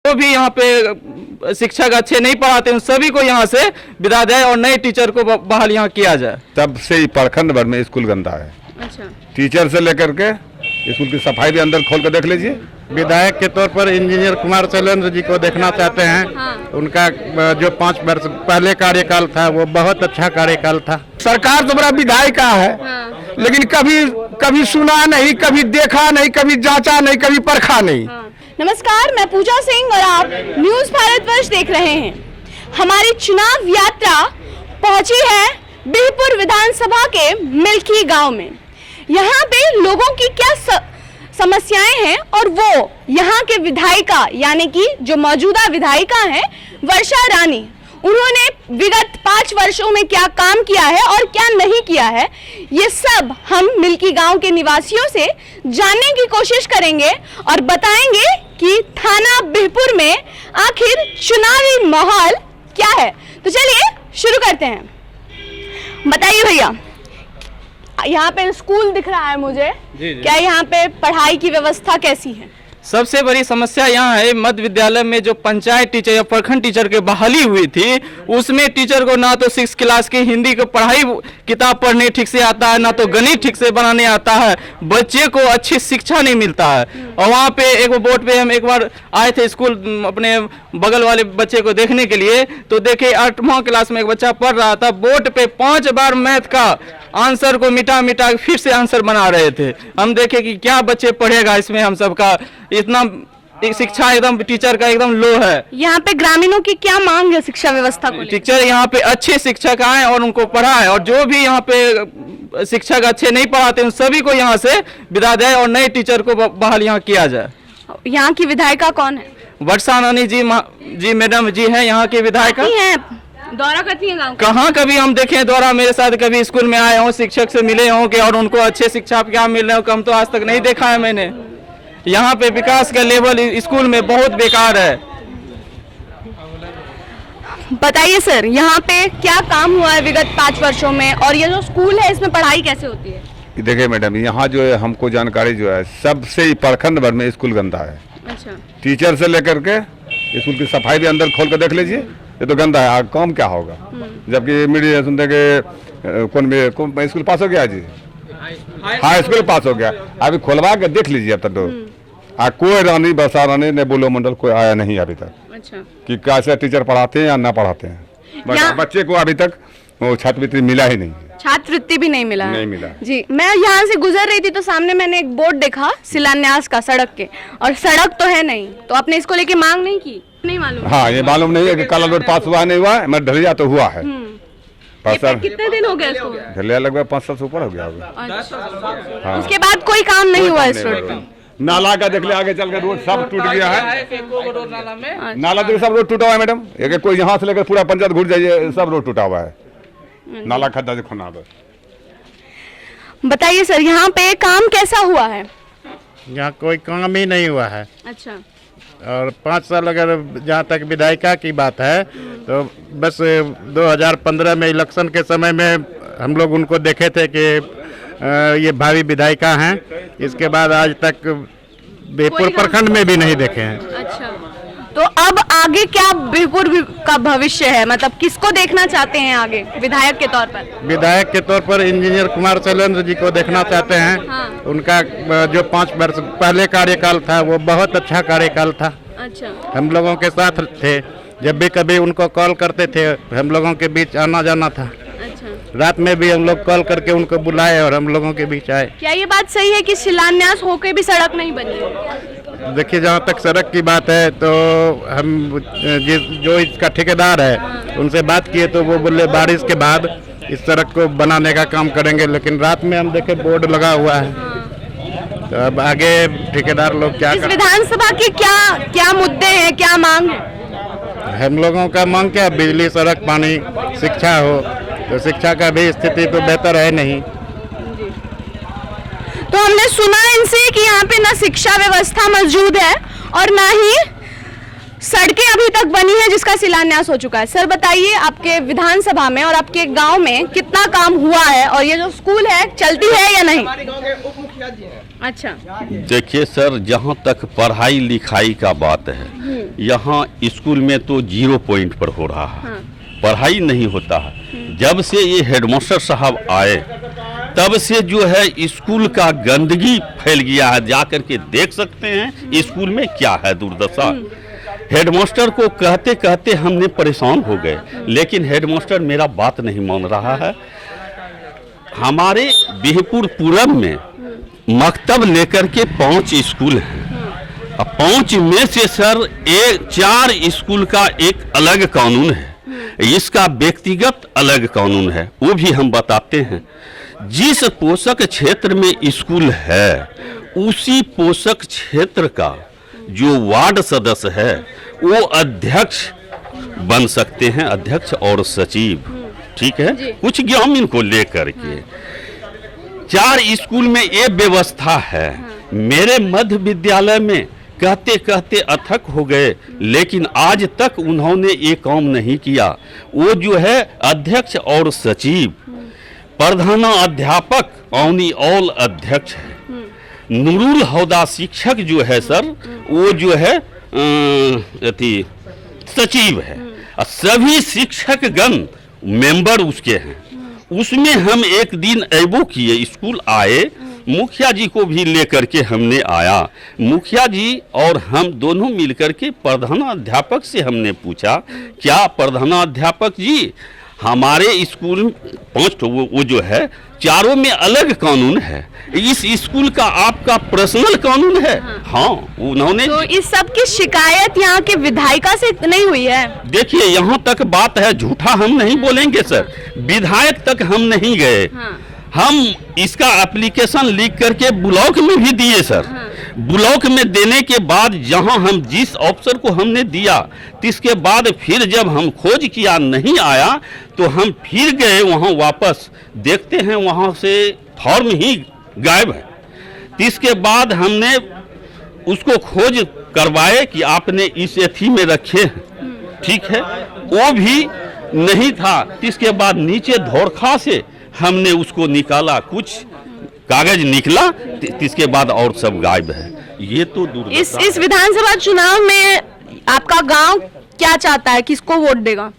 जो भी यहाँ पे शिक्षक अच्छे नहीं पढ़ाते उन सभी को यहाँ से विदा जाए और नए टीचर को बहाल यहाँ किया जाए। तब से ही प्रखंड भर में स्कूल गंदा है। अच्छा, टीचर से लेकर के स्कूल की सफाई भी अंदर खोल कर देख लीजिए। विधायक के तौर पर इंजीनियर कुमार शैलेंद्र जी को देखना चाहते हैं। हाँ। उनका जो 5 वर्ष पहले कार्यकाल था वो बहुत अच्छा कार्यकाल था। सरकार तो बड़ा विधायिका है। हाँ। लेकिन कभी सुना नहीं, कभी देखा नहीं, कभी जांचा नहीं, कभी परखा नहीं। हाँ। नमस्कार, मैं पूजा सिंह और आप न्यूज भारतवर्ष देख रहे हैं। हमारी चुनाव यात्रा पहुंची है बिहपुर विधानसभा के मिल्की गांव में। यहाँ पे लोगों की क्या समस्याएं हैं और वो यहाँ के विधायिका यानी कि जो मौजूदा विधायिका हैं वर्षा रानी, उन्होंने विगत 5 वर्षों में क्या काम किया है और क्या नहीं किया है, ये सब हम मिल्की गांव के निवासियों से जानने की कोशिश करेंगे और बताएंगे कि थाना बिहपुर में आखिर चुनावी माहौल क्या है। तो चलिए शुरू करते हैं। बताइए भैया, यहाँ पे स्कूल दिख रहा है मुझे, क्या यहाँ पे पढ़ाई की व्यवस्था कैसी है? सबसे बड़ी समस्या यहाँ है मध्य विद्यालय में जो पंचायत टीचर या प्रखंड टीचर की बहाली हुई थी, उसमें टीचर को ना तो 6 क्लास की हिंदी को पढ़ाई किताब पढ़ने ठीक से आता है, ना तो गणित ठीक से बनाने आता है, बच्चे को अच्छी शिक्षा नहीं मिलता है। और वहाँ पे एक बोर्ड पे हम एक बार आए थे स्कूल अपने बगल वाले बच्चे को देखने के लिए, तो देखे 8वां क्लास में एक बच्चा पढ़ रहा था, बोर्ड पे 5 बार मैथ का आंसर को मिटा मिटा फिर से आंसर बना रहे थे। हम देखे कि क्या बच्चे पढ़ेगा इसमें, हम सबका इतना शिक्षा एकदम टीचर का एकदम लो है। यहाँ पे ग्रामीणों की क्या मांग है शिक्षा व्यवस्था को? टीचर यहाँ पे अच्छे शिक्षक आए और उनको पढ़ाए और जो भी यहाँ पे शिक्षक अच्छे नहीं पढ़ाते उन सभी को यहाँ से विदा जाए और नए टीचर को बहाल यहाँ किया जाए। यहाँ की विधायिका कौन है? वर्षा रानी जी मैडम जी है यहाँ की विधायिका। दौरा करती हैं गाँव? कहाँ कभी हम देखे दौरा, मेरे साथ कभी स्कूल में आए हों, शिक्षक से मिले हों कि और उनको अच्छे शिक्षा क्या मिल रहे हो, कम तो आज तक नहीं देखा है मैंने। यहाँ पे विकास का लेवल स्कूल में बहुत बेकार है। बताइए सर, यहाँ पे क्या काम हुआ है विगत 5 वर्षों में और ये जो स्कूल है इसमें पढ़ाई कैसे होती है? देखिए मैडम, यहाँ जो है हमको जानकारी जो है सबसे ही प्रखंड भर में स्कूल गंदा है। अच्छा, टीचर से लेकर के स्कूल की सफाई भी अंदर खोल कर देख लीजिए। ये तो गंदा है, काम क्या होगा? जबकि मीडिया सुनते कि कौन स्कूल पास हो गया जी, हाँ स्कूल पास हो गया, अभी खोलवा के देख लीजिए। अब तक तो कोई रानी वर्षा रानी ने बोलो मंडल कोई आया नहीं अभी तक। अच्छा, कि कैसे टीचर पढ़ाते हैं या ना पढ़ाते हैं। बच्चे को अभी तक वो छात्रवृत्ति मिला ही नहीं, छात्रवृत्ति भी नहीं मिला है। नहीं मिला जी। मैं यहाँ से गुजर रही थी तो सामने मैंने एक बोर्ड देखा शिलान्यास का सड़क के, और सड़क तो है नहीं, तो आपने इसको लेके मांग नहीं की? नहीं मालूम? हाँ, ये मालूम नहीं है कि काला रोड पास हुआ नहीं हुआ है, मगर ढलिया तो हुआ है। कितने दिन हो गए इसको? ढलिया लगभग 5 साल से ऊपर हो गया होगा। हाँ। उसके बाद कोई काम नहीं हुआ इस रोड पे? नाला का देख ले, आगे चल कर रोड सब टूट गया है। नाला तो सब रोड टूटा हुआ है मैडम, एक कोई यहाँ से लेकर पूरा पंचायत घुट जाइए, सब रोड टूटा हुआ है, नाला खड्डा देखो ना। बताइए सर, यहाँ पे काम कैसा हुआ है? यहाँ कोई काम ही नहीं हुआ है। अच्छा, और 5 साल अगर जहाँ तक विधायिका की बात है तो बस 2015 में इलेक्शन के समय में हम लोग उनको देखे थे कि ये भावी विधायिका हैं। इसके बाद आज तक बिहपुर प्रखंड में भी नहीं देखे हैं। अच्छा, तो अब आगे क्या बिहपुर का भविष्य है, मतलब किसको देखना चाहते हैं आगे विधायक के तौर पर? विधायक के तौर पर इंजीनियर कुमार शैलेंद्र जी को देखना चाहते हैं। हाँ। उनका जो 5 वर्ष पहले कार्यकाल था वो बहुत अच्छा कार्यकाल था। अच्छा, हम लोगों के साथ थे, जब भी कभी उनको कॉल करते थे हम लोगों के बीच आना जाना था। अच्छा, रात में भी हम लोग कॉल करके उनको बुलाए और हम लोगों के बीच आए। क्या ये बात सही है कि शिलान्यास होके भी सड़क नहीं बनी? देखिए, जहाँ तक सड़क की बात है तो हम जो इसका ठेकेदार है उनसे बात किए तो वो बोले बारिश के बाद इस सड़क को बनाने का काम करेंगे, लेकिन रात में हम देखे बोर्ड लगा हुआ है। तो अब आगे ठेकेदार लोग क्या इस विधानसभा की क्या मुद्दे हैं, क्या मांग है? हम लोगों का मांग क्या, बिजली, सड़क, पानी, शिक्षा हो, तो शिक्षा का भी स्थिति तो बेहतर है नहीं। तो हमने सुना इनसे कि यहाँ पे ना शिक्षा व्यवस्था मौजूद है और ना ही सड़कें अभी तक बनी है जिसका शिलान्यास हो चुका है। सर बताइए, आपके विधानसभा में और आपके गांव में कितना काम हुआ है और ये जो स्कूल है चलती है या नहीं? अच्छा, देखिए सर, जहाँ तक पढ़ाई लिखाई का बात है, यहाँ स्कूल में तो 0 पॉइंट पर हो रहा है। पढ़ाई नहीं होता है। जब से ये हेडमास्टर साहब आए तब से जो है स्कूल का गंदगी फैल गया है। जाकर के देख सकते हैं स्कूल में क्या है दुर्दशा। हेडमास्टर को कहते कहते हमने परेशान हो गए, लेकिन हेडमास्टर मेरा बात नहीं मान रहा है। हमारे बिहपुर पूरब में मकतब लेकर के 5 स्कूल हैं। 5 में से सर 4 स्कूल का एक अलग कानून है, इसका व्यक्तिगत अलग कानून है। वो भी हम बताते हैं। जिस पोषक क्षेत्र में स्कूल है उसी पोषक क्षेत्र का जो वार्ड सदस्य है वो अध्यक्ष बन सकते हैं, अध्यक्ष और सचिव, ठीक है। कुछ ग्रामीण को लेकर के 4 स्कूल में ये व्यवस्था है। मेरे मध्य विद्यालय में कहते कहते अथक हो गए, लेकिन आज तक उन्होंने ये काम नहीं किया। वो जो है अध्यक्ष और सचिव, प्रधानाध्यापक ओनली ऑल अध्यक्ष है। नूरुल हौदा शिक्षक जो है सर, वो जो है सचिव है। सभी शिक्षक गण मेंबर उसके हैं। उसमें हम एक दिन एबो किए, स्कूल आए, मुखिया जी को भी लेकर के हमने आया। मुखिया जी और हम दोनों मिलकर के प्रधानाध्यापक से हमने पूछा, क्या प्रधानाध्यापक जी, हमारे स्कूल 5 वो जो है 4 में अलग कानून है, इस स्कूल का आपका पर्सनल कानून है। हाँ, उन्होंने तो इस सब की शिकायत यहाँ के विधायिका से नहीं हुई है? देखिए, यहाँ तक बात है, झूठा हम नहीं बोलेंगे सर, विधायक तक हम नहीं गए। हम इसका एप्लीकेशन लिख करके ब्लॉक में भी दिए सर। ब्लॉक में देने के बाद जहां हम जिस ऑफिसर को हमने दिया, इसके बाद फिर जब हम खोज किया नहीं आया तो हम फिर गए वहां वापस, देखते हैं वहां से फॉर्म ही गायब है। इसके बाद हमने उसको खोज करवाए कि आपने इस एथी में रखे हैं, ठीक है, वो भी नहीं था। इसके बाद नीचे धोरखा से हमने उसको निकाला, कुछ कागज निकला, इसके बाद और सब गायब है। ये तो इस विधानसभा चुनाव में आपका गांव क्या चाहता है, किसको वोट देगा?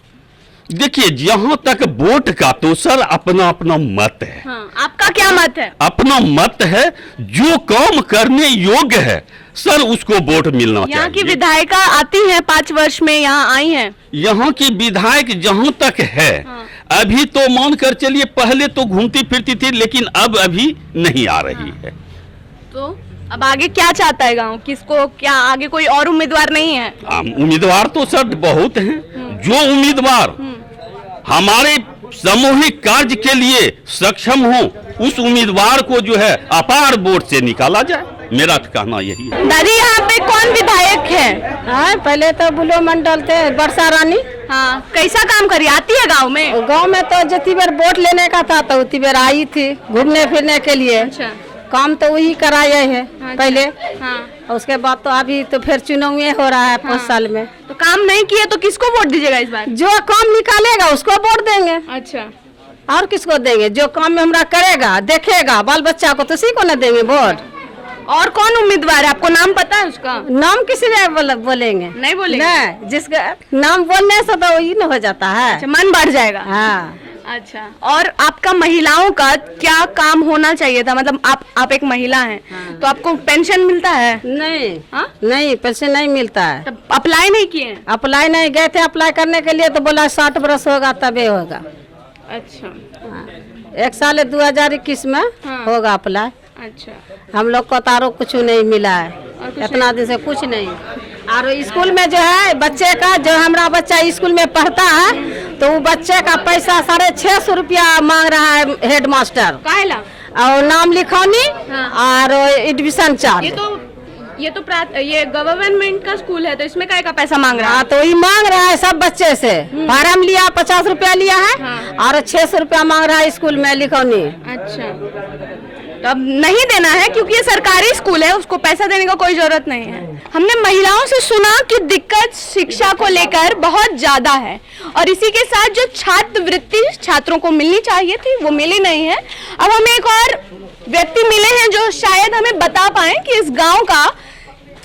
देखिए, जहां तक वोट का तो सर अपना अपना मत है। आपका क्या मत है? अपना मत है, जो काम करने योग्य है सर उसको वोट मिलना चाहिए। यहाँ की विधायिका आती हैं, 5 वर्ष में यहाँ आई हैं। यहाँ की विधायक जहाँ तक है, अभी तो मान कर चलिए, पहले तो घूमती फिरती थी, लेकिन अब अभी नहीं आ रही है। तो अब आगे क्या चाहता है गांव, किसको, क्या आगे कोई और उम्मीदवार नहीं है? उम्मीदवार तो सर बहुत हैं। जो उम्मीदवार हमारे सामूहिक कार्य के लिए सक्षम हो, उस उम्मीदवार को जो है अपार वोट से निकाला जाए, मेरा कहना यही है। दादी, यहाँ पे कौन विधायक है? हाँ, पहले तो बुलो मंडल थे, वर्षा रानी। हाँ, कैसा काम करी, आती है गांव में? गांव में तो जितनी बार वोट लेने का था तो उतनी बार आई थी घूमने फिरने के लिए। अच्छा, काम तो वही कराया है पहले। हाँ, और उसके बाद तो अभी तो फिर चुनाव में हो रहा है 5 साल में। तो काम नहीं किए तो किसको वोट दीजिएगा इस बार? जो काम निकालेगा उसको वोट देंगे। अच्छा, और किसको देंगे? जो काम में हमरा करेगा, देखेगा बाल बच्चा को, तो उसी को न देंगे वोट। और कौन उम्मीदवार है, आपको नाम पता है उसका? नाम किसी ने बोलेंगे? नहीं बोलेंगे? नहीं, जिसका नाम बोलने से तो वही न हो जाता है। अच्छा, मन बढ़ जाएगा। हाँ। अच्छा, और आपका महिलाओं का क्या काम होना चाहिए था? मतलब आप एक महिला हैं, तो आपको पेंशन मिलता है? नहीं। हाँ? नहीं, पेंशन नहीं मिलता है। तब अप्लाई नहीं किए? अप्लाई नहीं, गए थे अप्लाई करने के लिए तो बोला 60 बरस होगा तबे होगा। अच्छा, 1 साल 2021 में होगा अप्लाई। अच्छा, हम लोग को तारो कुछ नहीं मिला है, इतना दिन से कुछ नहीं। और स्कूल में जो है बच्चे का, जो हमारा बच्चा स्कूल में पढ़ता है तो वो बच्चे का पैसा 650 रुपया मांग रहा है हेड मास्टर। काहेला? और नाम लिखौनी और एडमिशन चार्ज। ये गवर्नमेंट का स्कूल है, तो इसमें काय का पैसा मांग रहा है? तो ये मांग रहा है सब बच्चे से। फार्म लिया 50 रुपया लिया है और 600 रुपया मांग रहा है स्कूल में लिखौनी। अच्छा, तो अब नहीं देना है क्योंकि ये सरकारी स्कूल है, उसको पैसा देने का कोई जरूरत नहीं है। हमने महिलाओं से सुना कि दिक्कत शिक्षा को लेकर बहुत ज्यादा है और इसी के साथ जो छात्रवृत्ति छात्रों को मिलनी चाहिए थी वो मिली नहीं है। अब हमें एक और व्यक्ति मिले हैं जो शायद हमें बता पाए कि इस गांव का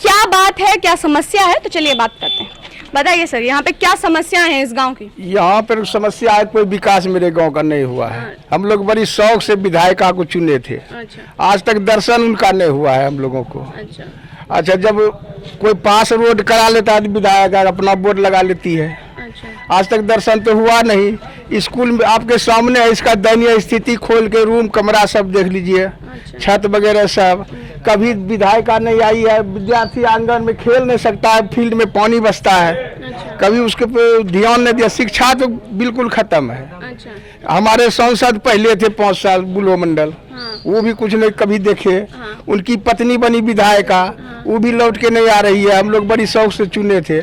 क्या बात है, क्या समस्या है। तो चलिए बात करते हैं। बताइए सर, यहाँ पे क्या समस्या है इस गांव की? यहाँ पर समस्या है, कोई विकास मेरे गांव का नहीं हुआ है। हम लोग बड़ी शौक से विधायिका को चुने थे। अच्छा। आज तक दर्शन उनका नहीं हुआ है हम लोगों को। अच्छा, जब कोई पास रोड करा लेता है विधायक अपना बोर्ड लगा लेती है। अच्छा। आज तक दर्शन तो हुआ नहीं। स्कूल में आपके सामने है, इसका दयनीय स्थिति खोल के रूम कमरा सब देख लीजिए। अच्छा। छत वगैरह सब। कभी विधायिका नहीं आई है। विद्यार्थी आंगन में खेल नहीं सकता है, फील्ड में पानी बसता है। अच्छा। कभी उसके पे ध्यान नहीं दिया। शिक्षा तो बिल्कुल खत्म है। अच्छा। हमारे सांसद पहले थे 5 साल बुलो मंडल। हाँ। वो भी कुछ नहीं कभी देखे। हाँ। उनकी पत्नी बनी विधायिका। हाँ। वो भी लौट के नहीं आ रही है। हम लोग बड़ी शौक से चुने थे।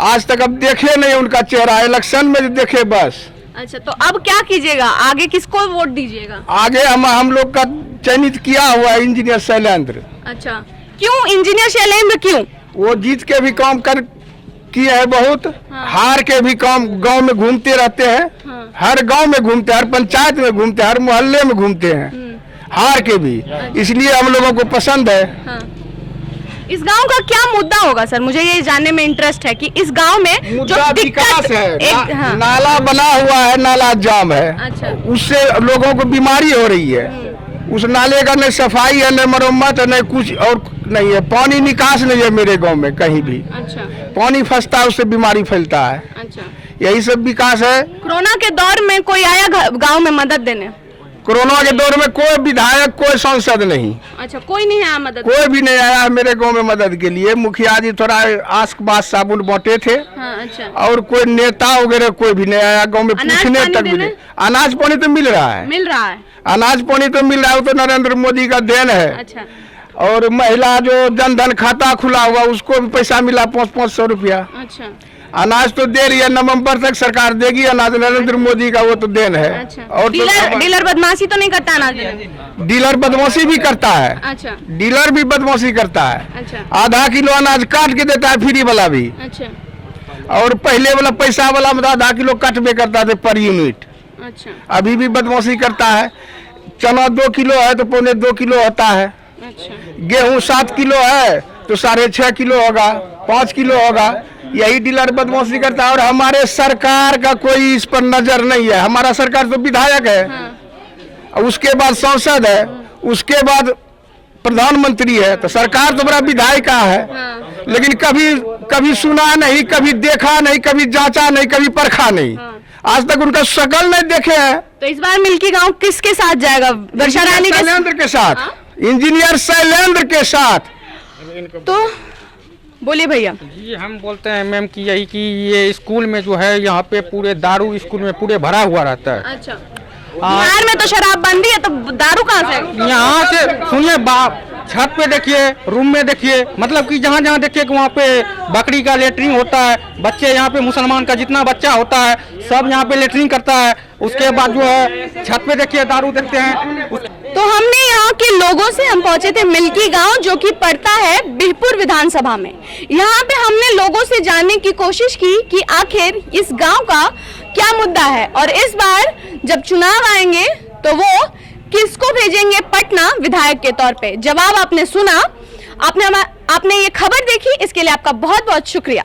आज तक अब देखे नहीं उनका चेहरा। इलेक्शन में देखे बस। अच्छा, तो अब क्या कीजिएगा? आगे किसको वोट दीजिएगा? आगे हम लोग का चयनित किया हुआ है इंजीनियर शैलेंद्र। अच्छा, क्यों इंजीनियर शैलेंद्र? क्यों? वो जीत के भी काम कर किए हैं बहुत। हाँ। हार के भी काम गांव में घूमते रहते हैं। हाँ। हर गांव में घूमते, हर पंचायत में घूमते, हर मोहल्ले में घूमते हैं। हार के भी, इसलिए हम लोगों को पसंद है। हाँ। इस गांव का क्या मुद्दा होगा सर? मुझे ये जानने में इंटरेस्ट है कि इस गांव में जो मुद्दा विकास दिक्कत है। हाँ। नाला बना हुआ है, नाला जाम है। अच्छा। उससे लोगों को बीमारी हो रही है। उस नाले का न सफाई है, न मरम्मत है, न कुछ और नहीं है। पानी निकास नहीं है मेरे गांव में कहीं भी। अच्छा। पानी फंसता है, उससे बीमारी फैलता है। अच्छा। यही सब विकास है। कोरोना के दौर में कोई आया गांव में मदद देने? कोरोना के दौर में कोई विधायक, कोई सांसद नहीं। अच्छा, कोई नहीं आया मदद? कोई भी नहीं आया है मेरे गांव में मदद के लिए। मुखिया जी थोड़ा आस्क बात साबुन बांटे थे। हाँ। अच्छा। और कोई नेता वगैरह कोई भी नहीं आया गांव में अनाज पूछने पानी तक भी देने? नहीं। अनाज पानी तो मिल रहा है। मिल रहा है। अनाज पानी तो मिल रहा है, वो तो नरेंद्र मोदी का देन है। अच्छा। और महिला जो जनधन खाता खुला हुआ उसको भी पैसा मिला 500-500 रुपया। अच्छा। अनाज तो दे रही है, नवंबर तक सरकार देगी अनाज। नरेंद्र मोदी का वो तो देन है। अच्छा। और डीलर बदमाशी तो नहीं करता अनाज देने? डीलर बदमाशी भी करता है। अच्छा। डीलर भी बदमाशी करता है। अच्छा। आधा किलो अनाज काट के देता है फ्री वाला भी। अच्छा। और पहले वाला पैसा वाला में आधा किलो काटबे करता था पर यूनिट। अच्छा। अभी भी बदमाशी करता है। चना 2 किलो है तो 2.25 किलो होता है। अच्छा। गेहूं 7 किलो है तो 6.5 किलो होगा, 5 किलो होगा। यही डीलर बदमाशी करता है। और हमारे सरकार का कोई इस पर नजर नहीं है। हमारा सरकार तो विधायक है। हाँ। उसके बाद सांसद है, उसके बाद प्रधानमंत्री है। तो सरकार तो बड़ा विधायिका है। हाँ। लेकिन कभी सुना नहीं, कभी देखा नहीं, कभी जांचा नहीं, कभी परखा नहीं। हाँ। आज तक उनका शकल नहीं देखे हैं। तो इस बार मिल्की गांव किसके साथ जाएगा? वर्षा रानी के शैलेंद्र के साथ। हाँ? इंजीनियर शैलेंद्र के साथ। तो बोलिए भैया। जी, हम बोलते हैं मैम कि यही कि ये स्कूल में जो है यहाँ पे पूरे दारू स्कूल में पूरे भरा हुआ रहता है। अच्छा। बिहार में तो शराबबंदी है, तो दारू कहाँ से? यहाँ से सुनिए, छत पे देखिए, रूम में देखिए, मतलब कि जहाँ जहाँ देखिए कि वहाँ पे बकरी का लेटरिन होता है। बच्चे यहाँ पे मुसलमान का जितना बच्चा होता है सब यहाँ पे लेटरिन करता है। उसके बाद जो है छत पे देखिए दारू देखते हैं। तो हमने यहाँ के लोगों से हम पहुंचे थे मिल्की गांव, जो कि पड़ता है बिहपुर विधानसभा में। यहाँ पे हमने लोगों से जानने की कोशिश की कि आखिर इस गांव का क्या मुद्दा है और इस बार जब चुनाव आएंगे तो वो किसको भेजेंगे पटना विधायक के तौर पे। जवाब आपने सुना, आपने ये खबर देखी, इसके लिए आपका बहुत बहुत शुक्रिया।